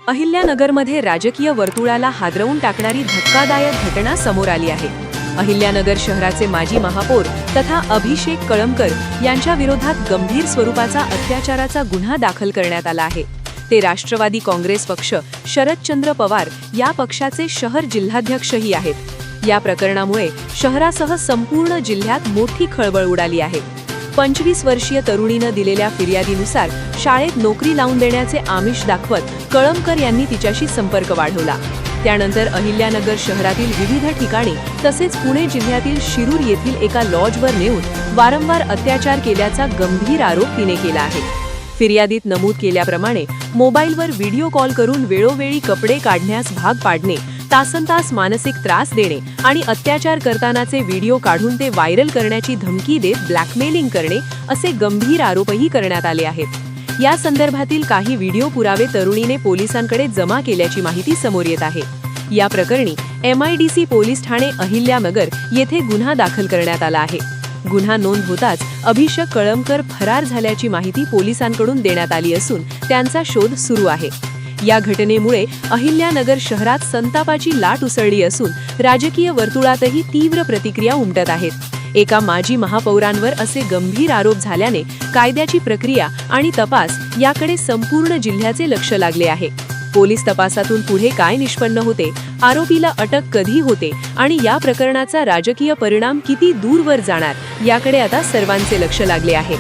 अहिल्यानगरमध्ये राजकीय वर्तुळाला हादरवून टाकणारी धक्कादायक घटना समोर आली आहे। अहिल्यानगर शहराचे माजी महापौर तथा अभिषेक कळमकर यांच्या विरोधात गंभीर स्वरूपाचा अत्याचाराचा गुन्हा दाखल करण्यात आला आहे। ते राष्ट्रवादी काँग्रेस पक्ष, शरदचंद्र पवार या पक्षाचे शहर जिल्हाध्यक्षही आहेत। या प्रकरणामुळे शहरासह संपूर्ण जिल्ह्यात मोठी खळबळ उडाली आहे। 25 वर्षीय तरुणीने दिलेल्या फिर्यादीनुसार शाळेत नोकरी लावून देण्याचे आमिष दाखवत कळमकर यांनी तिच्याशी संपर्क वाढवला। त्यानंतर अहिल्यानगर शहरातील विविध ठिकाणी तसेच पुणे जिल्ह्यातील शिरूर येथील एका लॉजवर नेऊन वारंवार अत्याचार केल्याचा गंभीर आरोप तिने केला आहे। फिर्यादीत नमूद केल्याप्रमाणे मोबाईलवर व्हिडिओ कॉल करून वेळोवेळी कपडे काढण्यास भाग पाडणे, तासनतास मानसिक त्रास देणे आणि अत्याचार करतानाचे व्हिडिओ काढून ते व्हायरल करण्याची धमकी देत ब्लॅकमेलिंग करणे असे गंभीर आरोपही करण्यात आले आहेत। या संदर्भातील काही व्हिडिओ पुरावे तरुणीने पोलिसांकडे जमा केल्याची माहिती समोर येत आहे। या प्रकरणी MIDC पोलीस ठाणे अहिल्यानगर येथे गुन्हा दाखल करण्यात आला आहे। गुन्हा नोंद होताच अभिषेक कळमकर फरार झाल्याची माहिती पोलिसांकडून देण्यात आली असून त्यांचा शोध सुरू आहे। या घटनेमुळे अहिल्यानगर शहरात संतापाची लाट उसळली असून राजकीय वर्तुळातही तीव्र प्रतिक्रिया उमटत आहेत। एका माजी महापौरांवर असे गंभीर आरोप झाल्याने कायद्याची प्रक्रिया आणि तपास याकडे संपूर्ण जिल्ह्याचे लक्ष लागले आहे। पोलीस तपासातून पुढे काय निष्पन्न होते, आरोपीला अटक कधी होते आणि या प्रकरणाचा राजकीय परिणाम किती दूरवर जाणार याकडे आता सर्वांचे लक्ष लागले आहे।